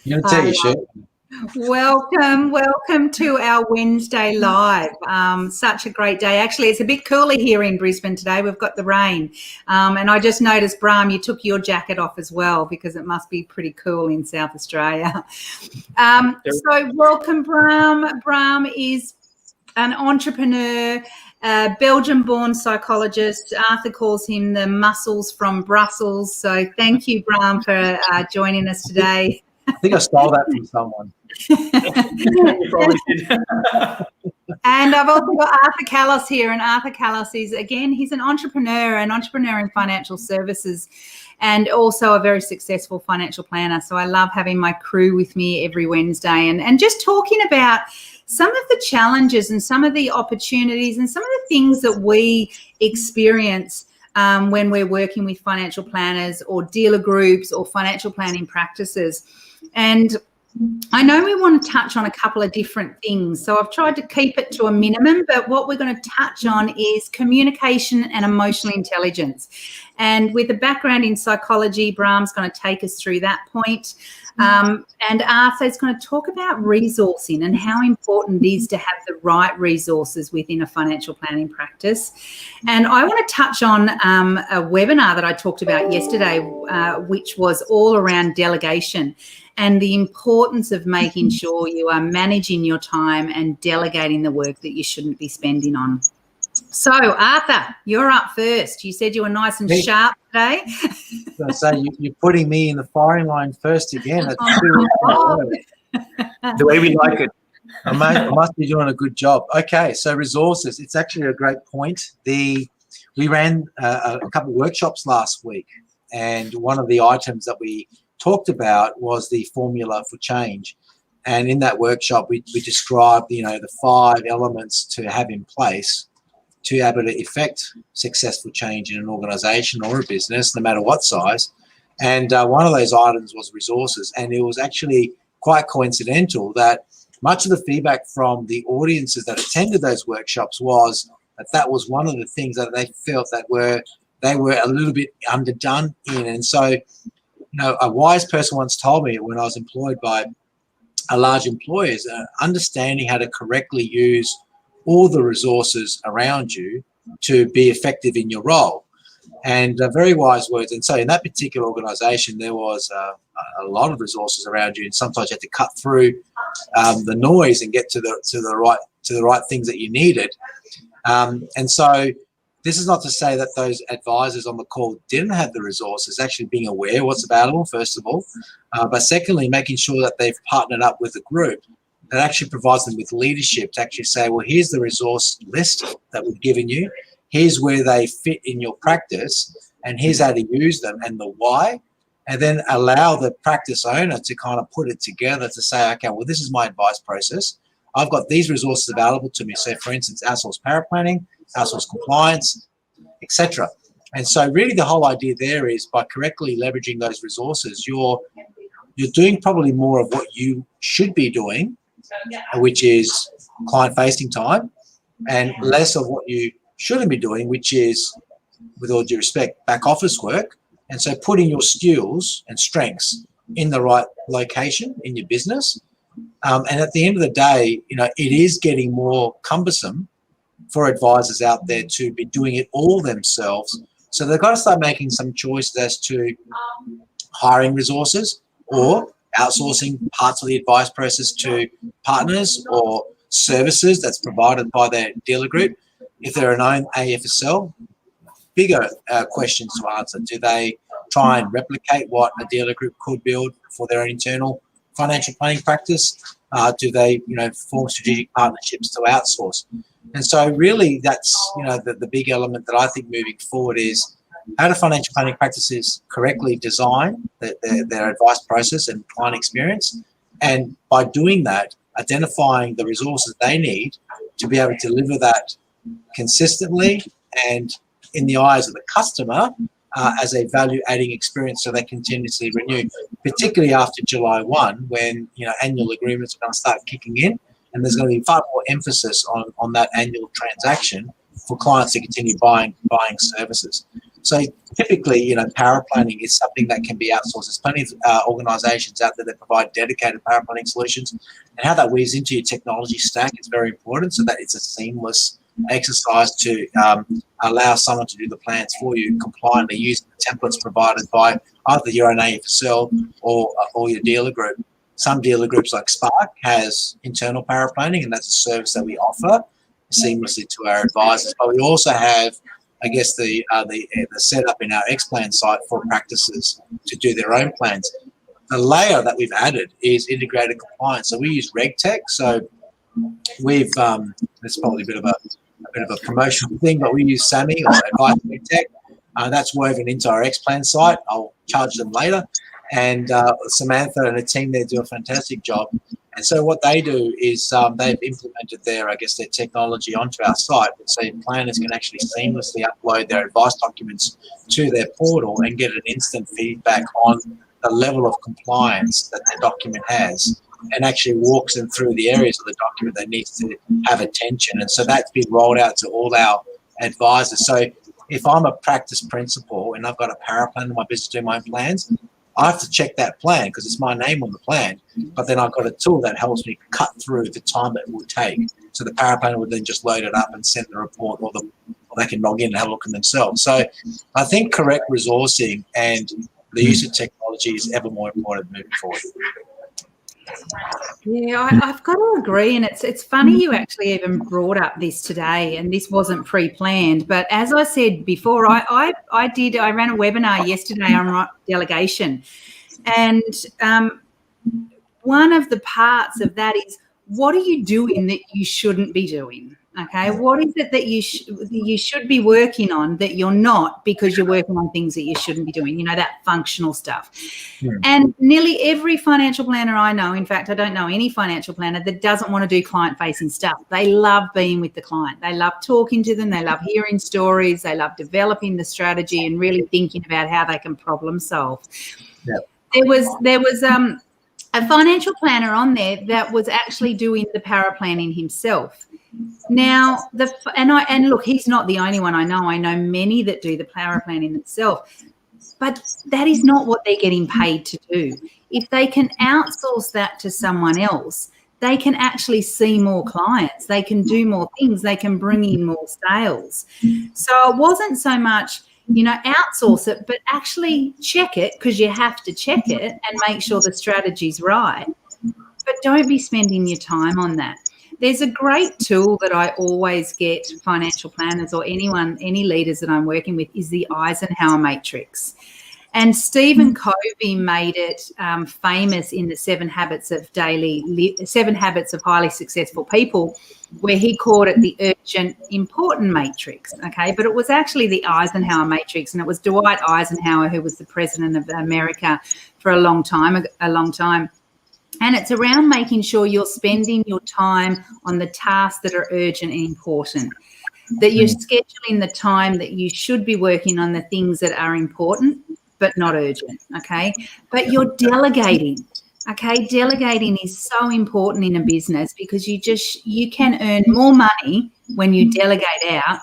You're going to tell your shirt. Welcome to our Wednesday live. Such a great day. Actually, it's a bit cooler here in Brisbane today. We've got the rain. And I just noticed, Bram, you took your jacket off as well because it must be pretty cool in South Australia. So welcome, Bram. Bram is an entrepreneur, Belgian-born psychologist. Arthur calls him the muscles from Brussels. So thank you, Bram, for joining us today. I think I stole that from someone. You probably did. And I've also got Arthur Kallos here, and Arthur Kallos is, again, he's an entrepreneur in financial services and also a very successful financial planner. So I love having my crew with me every Wednesday and just talking about some of the challenges and some of the opportunities and some of the things that we experience when we're working with financial planners or dealer groups or financial planning practices. And I know we want to touch on a couple of different things, so I've tried to keep it to a minimum, but what we're going to touch on is communication and emotional intelligence. And with a background in psychology, Bram's going to take us through that point. And Arthur's going to talk about resourcing and how important it is to have the right resources within a financial planning practice. And I want to touch on a webinar that I talked about yesterday, which was all around delegation and the importance of making sure you are managing your time and delegating the work that you shouldn't be spending on. So, Arthur, you're up first. You said you were nice and sharp today. So you're putting me in the firing line first again. That's The way we like it. I must be doing a good job. Okay, so resources. It's actually a great point. We ran a couple of workshops last week, and one of the items that we talked about was the formula for change. And in that workshop, we described, the 5 elements to have in place to be able to effect successful change in an organization or a business, no matter what size. And one of those items was resources. And it was actually quite coincidental that much of the feedback from the audiences that attended those workshops was that was one of the things that they felt that they were a little bit underdone in. And so, a wise person once told me when I was employed by a large employer, understanding how to correctly use all the resources around you to be effective in your role. And very wise words. And so in that particular organization, there was a lot of resources around you, and sometimes you had to cut through the noise and get to the right things that you needed. And so this is not to say that those advisors on the call didn't have the resources, actually being aware what's available, first of all, but secondly, making sure that they've partnered up with a group that actually provides them with leadership to actually say, well, here's the resource list that we've given you, here's where they fit in your practice, and here's how to use them and the why, and then allow the practice owner to kind of put it together to say, okay, well, this is my advice process. I've got these resources available to me. So, for instance, outsourced paraplanning, outsourced compliance, etc. And so really the whole idea there is by correctly leveraging those resources, you're doing probably more of what you should be doing, which is client-facing time, and less of what you shouldn't be doing, which is, with all due respect, back office work. And so putting your skills and strengths in the right location in your business. And at the end of the day, it is getting more cumbersome for advisors out there to be doing it all themselves. So they've got to start making some choices as to hiring resources or outsourcing parts of the advice process to partners or services that's provided by their dealer group. If they're an own AFSL, bigger questions to answer. Do they try and replicate what a dealer group could build for their own internal financial planning practice? Do they, form strategic partnerships to outsource? And so really that's, the big element that I think moving forward is how do financial planning practices correctly design their advice process and client experience? And by doing that, identifying the resources they need to be able to deliver that consistently and in the eyes of the customer as a value-adding experience so they continuously renew, particularly after July 1 when, annual agreements are going to start kicking in, and there's going to be far more emphasis on that annual transaction for clients to continue buying services. So typically, you know, power planning is something that can be outsourced. There's plenty of organizations out there that provide dedicated power planning solutions, and how that weaves into your technology stack is very important, so that it's a seamless exercise to allow someone to do the plans for you compliantly using the templates provided by either your own AFSL or your dealer group. Some dealer groups like Spark has internal power planning, and that's a service that we offer seamlessly to our advisors. But we also have, I guess, the setup in our Xplan site for practices to do their own plans. The layer that we've added is integrated compliance. So we use RegTech. So we've it's probably a bit of a promotional thing, but we use SAMI or Advice RegTech. That's woven into our Xplan site. I'll charge them later. And Samantha and the team there do a fantastic job. And so what they do is they've implemented their technology onto our site, so planners can actually seamlessly upload their advice documents to their portal and get an instant feedback on the level of compliance that their document has, and actually walks them through the areas of the document that needs to have attention. And so that's been rolled out to all our advisors. So if I'm a practice principal and I've got a power plan in my business doing my own plans, I have to check that plan because it's my name on the plan, but then I've got a tool that helps me cut through the time that it will take. So the power planner would then just load it up and send the report, or they can log in and have a look at themselves. So I think correct resourcing and the use of technology is ever more important moving forward. Yeah, I've got to agree, and it's funny you actually even brought up this today, and this wasn't pre-planned. But as I said before, I ran a webinar yesterday on delegation, and one of the parts of that is, what are you doing that you shouldn't be doing? Okay, what is it that you should be working on that you're not, because you're working on things that you shouldn't be doing, you know, that functional stuff. Yeah. And nearly every financial planner I know, in fact, I don't know any financial planner that doesn't want to do client-facing stuff. They love being with the client. They love talking to them. They love hearing stories. They love developing the strategy and really thinking about how they can problem solve. Yeah. There was a financial planner on there that was actually doing the power planning himself. Now, look, he's not the only one I know. I know many that do the power planning themselves, but that is not what they're getting paid to do. If they can outsource that to someone else, they can actually see more clients. They can do more things. They can bring in more sales. So it wasn't so much, you know, outsource it, but actually check it, because you have to check it and make sure the strategy's right. But don't be spending your time on that. There's a great tool that I always get financial planners or any leaders that I'm working with, is the Eisenhower Matrix. And Stephen Covey made it famous in the 7 Habits of Highly Successful People, where he called it the urgent important matrix. Okay, but it was actually the Eisenhower Matrix, and it was Dwight Eisenhower who was the president of America for a long time. And it's around making sure you're spending your time on the tasks that are urgent and important, that you're scheduling the time that you should be working on the things that are important but not urgent, okay? But you're delegating, okay? Delegating is so important in a business, because you can earn more money when you delegate out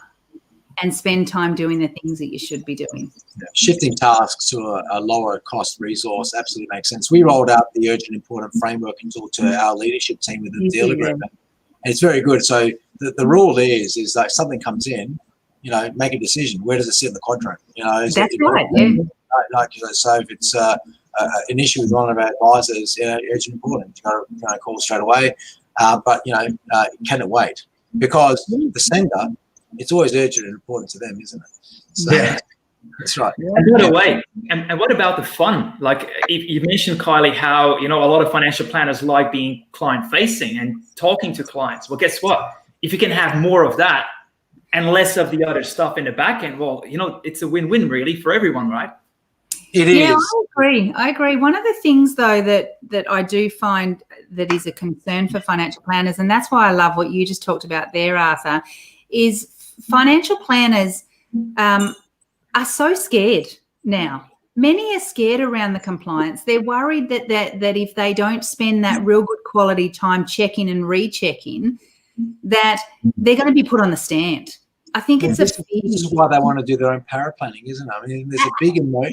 and spend time doing the things that you should be doing. Shifting tasks to a lower cost resource absolutely makes sense. We rolled out the urgent important framework tool to our leadership team within the dealer group, and it's very good. So the rule is like, something comes in, you know, make a decision. Where does it sit in the quadrant? You know, that's right. Yeah. Like, so if it's an issue with one of our advisors, you know, urgent important, you got to call straight away. But you know, can it wait? Because the sender, it's always urgent and important to them, isn't it? So, yeah, that's right. And by the way, and what about the fun? Like, if you mentioned, Kylie, how, you know, a lot of financial planners like being client-facing and talking to clients. Well, guess what? If you can have more of that and less of the other stuff in the back end, well, you know, it's a win-win really for everyone, right? It is. Yeah, I agree. One of the things, though, that I do find that is a concern for financial planners, and that's why I love what you just talked about there, Arthur, is financial planners are so scared now. Many are scared around the compliance. They're worried that if they don't spend that real good quality time checking and rechecking, that they're going to be put on the stand. I think it's this is why they want to do their own paraplanning, isn't it? I mean, there's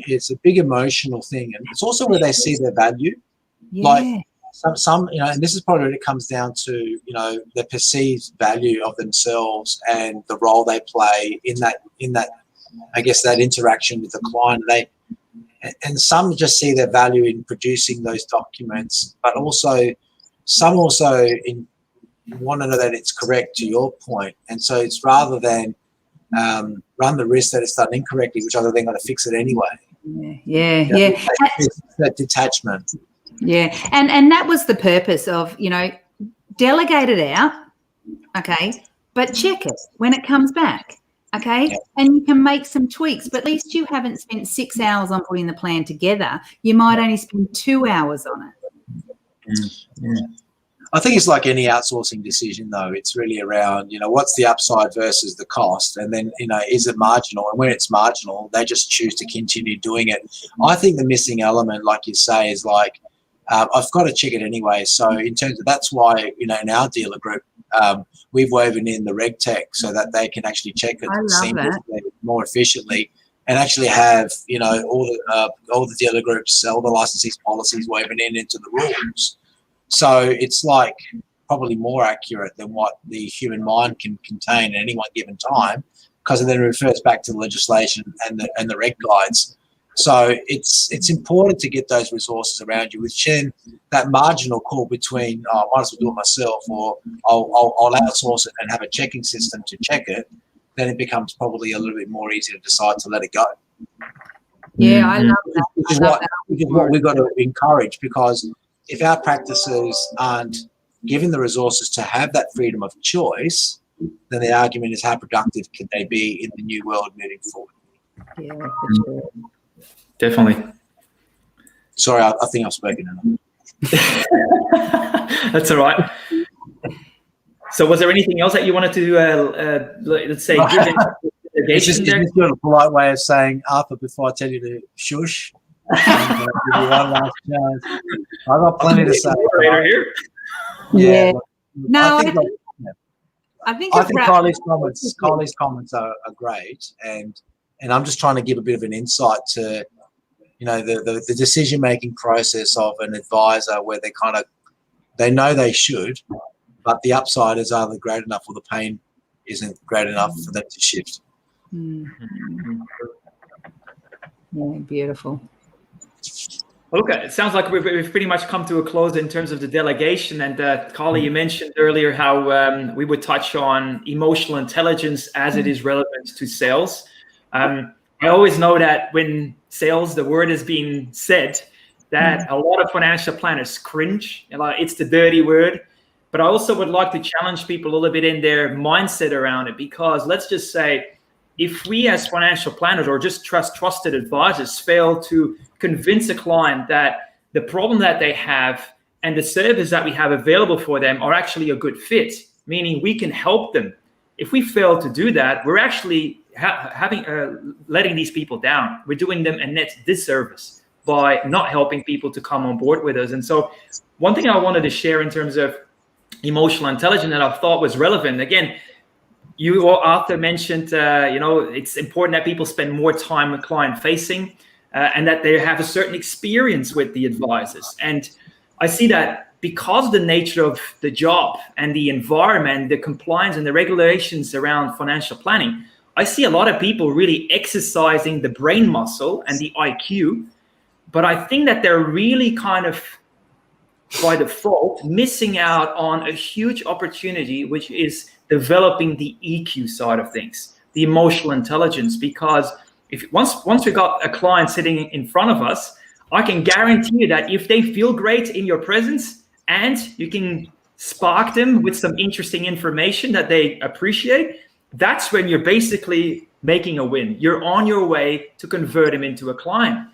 it's a big emotional thing, and it's also where they see their value. Yeah. Like some, and this is probably when it comes down to, the perceived value of themselves and the role they play in that, I guess, that interaction with the client. And some just see their value in producing those documents, but some want to know that it's correct, to your point. And so it's rather than run the risk that it's done incorrectly, which they're going to fix it anyway. Yeah. It's that detachment. Yeah, and that was the purpose of, delegate it out, okay, but check it when it comes back, okay, yeah. And you can make some tweaks, but at least you haven't spent 6 hours on putting the plan together. You might only spend 2 hours on it. Yeah. I think it's like any outsourcing decision, though. It's really around, what's the upside versus the cost, and then, is it marginal? And when it's marginal, they just choose to continue doing it. I think the missing element, like you say, is like, I've got to check it anyway. So in terms of, that's why, in our dealer group, we've woven in the reg tech so that they can actually check it seamlessly, more efficiently, and actually have, all the dealer groups, all the licensees' policies woven into the rules. So it's like probably more accurate than what the human mind can contain at any one given time, because it then refers back to the legislation and the reg guides. So it's important to get those resources around you, which then that marginal call between, I might as well do it myself, or I'll outsource it and have a checking system to check it, then it becomes probably a little bit more easy to decide to let it go. Yeah, I love that. Which is what we've got to encourage, because if our practices aren't given the resources to have that freedom of choice, then the argument is, how productive can they be in the new world moving forward? Yeah, for sure. Definitely. Sorry, I think I've spoken enough. That's all right. So was there anything else that you wanted to, let's say, give in it's just a polite way of saying, Arthur, before I tell you to shush, I'm going to give you one last chance. I've got plenty to say. Here. Yeah. No, I think Kylie's comments are great, and I'm just trying to give a bit of an insight to, the decision-making process of an advisor, where they know they should, but the upside is either great enough or the pain isn't great enough for them to shift. Mm-hmm. Yeah, beautiful. Okay, it sounds like we've pretty much come to a close in terms of the delegation. And Kylie, you mentioned earlier how we would touch on emotional intelligence as it is relevant to sales. I always know that when sales, the word is being said, that a lot of financial planners cringe. It's the dirty word. But I also would like to challenge people a little bit in their mindset around it, because let's just say, if we as financial planners or just trusted advisors fail to convince a client that the problem that they have and the service that we have available for them are actually a good fit, meaning we can help them. If we fail to do that, we're actually letting these people down. We're doing them a net disservice by not helping people to come on board with us. And so one thing I wanted to share in terms of emotional intelligence that I thought was relevant, again, you or Arthur mentioned, it's important that people spend more time with client facing and that they have a certain experience with the advisors. And I see that because of the nature of the job and the environment, the compliance and the regulations around financial planning, I see a lot of people really exercising the brain muscle and the IQ, but I think that they're really kind of, by default, missing out on a huge opportunity, which is developing the EQ side of things, the emotional intelligence. Because once we got a client sitting in front of us, I can guarantee you that if they feel great in your presence and you can spark them with some interesting information that they appreciate, that's when you're basically making a win. You're on your way to convert them into a client.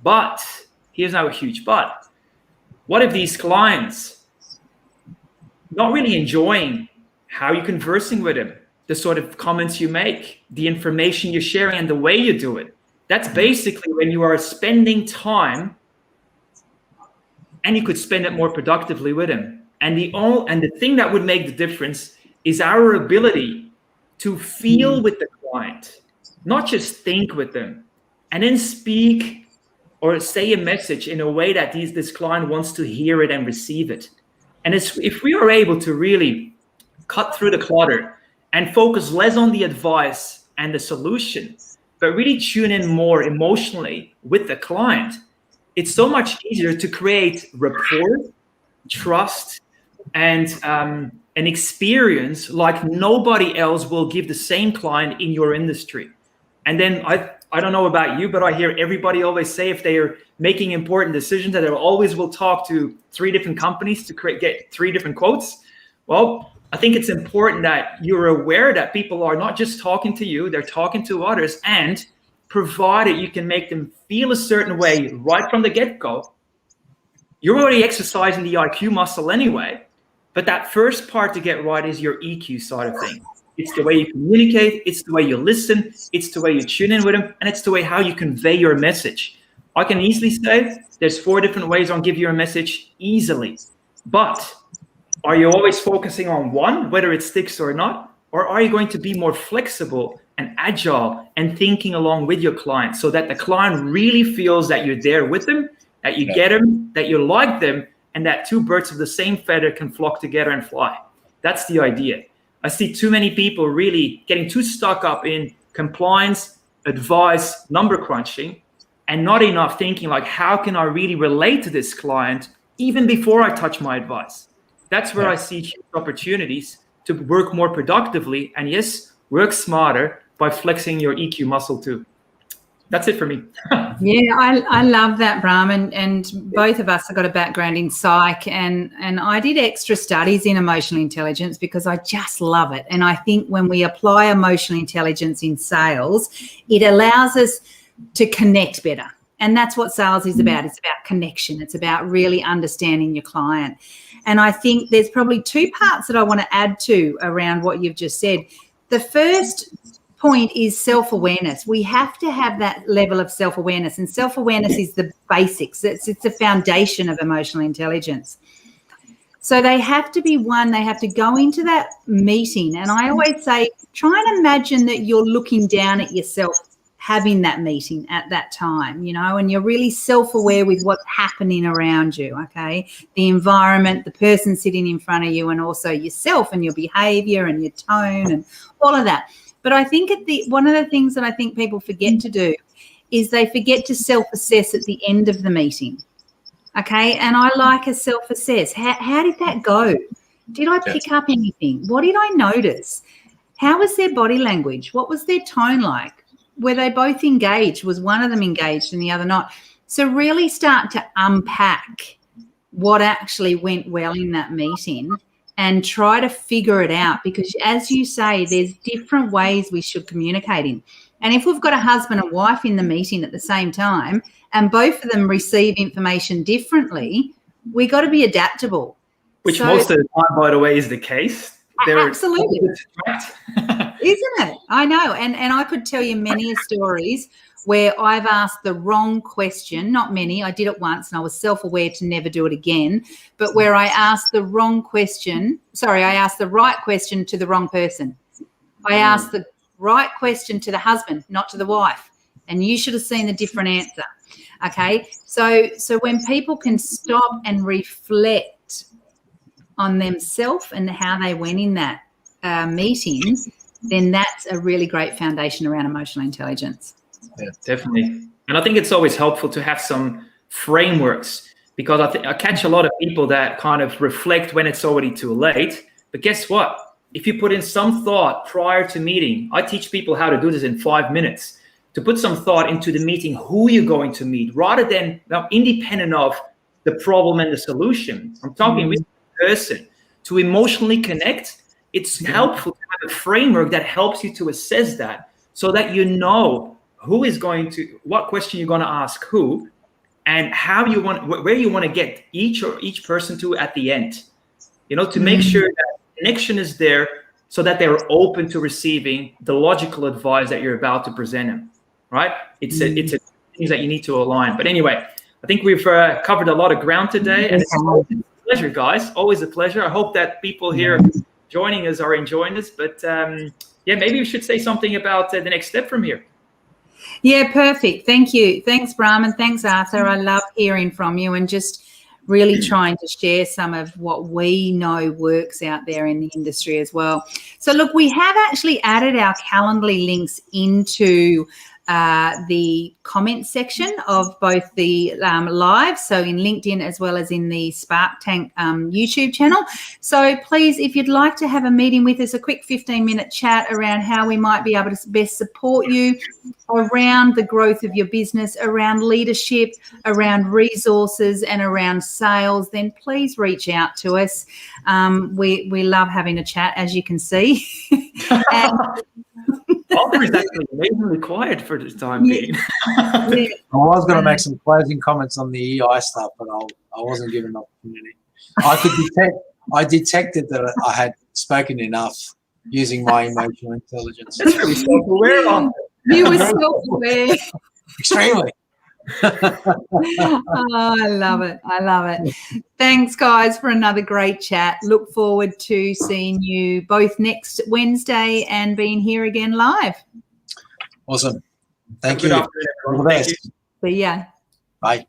But here's now a huge but. What if these clients not really enjoying how you're conversing with them, the sort of comments you make, the information you're sharing, and the way you do it? That's basically when you are spending time, and you could spend it more productively with them. And the thing that would make the difference is our ability to feel with the client, not just think with them, and then speak or say a message in a way that this client wants to hear it and receive it. And if we are able to really cut through the clutter and focus less on the advice and the solution, but really tune in more emotionally with the client, it's so much easier to create rapport, trust, and an experience like nobody else will give the same client in your industry. And then I don't know about you, but I hear everybody always say if they are making important decisions that they always will talk to 3 different companies to get 3 different quotes. Well, I think it's important that you're aware that people are not just talking to you, they're talking to others, and provided you can make them feel a certain way right from the get-go, you're already exercising the IQ muscle anyway. But that first part to get right is your EQ side of things. It's the way you communicate, it's the way you listen, it's the way you tune in with them, and it's the way how you convey your message. I can easily say there's 4 different ways I'll give you a message easily. But are you always focusing on one, whether it sticks or not? Or are you going to be more flexible and agile and thinking along with your client so that the client really feels that you're there with them, that you get them, that you like them, and that 2 birds of the same feather can flock together and fly? That's the idea. I see too many people really getting too stuck up in compliance, advice, number crunching, and not enough thinking like, how can I really relate to this client even before I touch my advice? That's where I see huge opportunities to work more productively and yes, work smarter by flexing your EQ muscle too. That's it for me. Yeah, I love that, Bram, and both of us have got a background in psych, and I did extra studies in emotional intelligence because I just love it. And I think when we apply emotional intelligence in sales, it allows us to connect better. And that's what sales is about. It's about connection. It's about really understanding your client. And I think there's probably 2 parts that I want to add to around what you've just said. The first point is self-awareness. We have to have that level of self-awareness, and self-awareness is the basics. It's the foundation of emotional intelligence. So they have to be they have to go into that meeting, and I always say, try and imagine that you're looking down at yourself having that meeting at that time, and you're really self-aware with what's happening around you, okay? The environment, the person sitting in front of you, and also yourself and your behavior and your tone and all of that. But I think one of the things that I think people forget to do is they forget to self-assess at the end of the meeting, okay? And I like a self-assess. How did that go? Did I pick up anything? What did I notice? How was their body language? What was their tone like? Were they both engaged? Was one of them engaged and the other not? So really start to unpack what actually went well in that meeting and try to figure it out, because as you say, there's different ways we should communicate in. And if we've got a husband and wife in the meeting at the same time and both of them receive information differently, we got to be adaptable. Which most of the time, by the way, is the case. Absolutely. Isn't it? I know. And I could tell you many stories where I've asked the wrong question, not many, I did it once and I was self-aware to never do it again, but where I asked the right question to the wrong person. I asked the right question to the husband, not to the wife, and you should have seen the different answer, okay? So when people can stop and reflect on themselves and how they went in that meeting, then that's a really great foundation around emotional intelligence. Yeah, definitely. And I think it's always helpful to have some frameworks, because I catch a lot of people that kind of reflect when it's already too late. But guess what? If you put in some thought prior to meeting, I teach people how to do this in 5 minutes, to put some thought into the meeting, who you're going to meet, rather than independent of the problem and the solution. I'm talking with the person to emotionally connect. It's helpful to have a framework that helps you to assess that, so that you know what question you're going to ask who, and where you want to get each person to at the end, to make sure that connection is there so that they're open to receiving the logical advice that you're about to present them, right? It's things that you need to align. But anyway, I think we've covered a lot of ground today, and it's always a pleasure, guys. Always a pleasure. I hope that people here joining us are enjoying this, but yeah, maybe we should say something about the next step from here. Yeah, perfect. Thank you. Thanks, Bram, and thanks, Arthur. I love hearing from you and just really trying to share some of what we know works out there in the industry as well. So, look, we have actually added our Calendly links into the comment section of both the live, so in LinkedIn as well as in the Spark Tank YouTube channel. So please, if you'd like to have a meeting with us, a quick 15-minute chat around how we might be able to best support you around the growth of your business, around leadership, around resources and around sales, then please reach out to us. We love having a chat, as you can see. And Arthur is actually amazingly quiet for the time being. I was going to make some closing comments on the EI stuff, but I wasn't given an opportunity. I detected that I had spoken enough using my emotional intelligence. That's really self-aware, Arthur. you were self-aware. Extremely. Oh, I love it. I love it. Thanks, guys, for another great chat. Look forward to seeing you both next Wednesday and being here again live. Awesome. Thank you. Good afternoon, everyone. Thank you. See ya. Bye.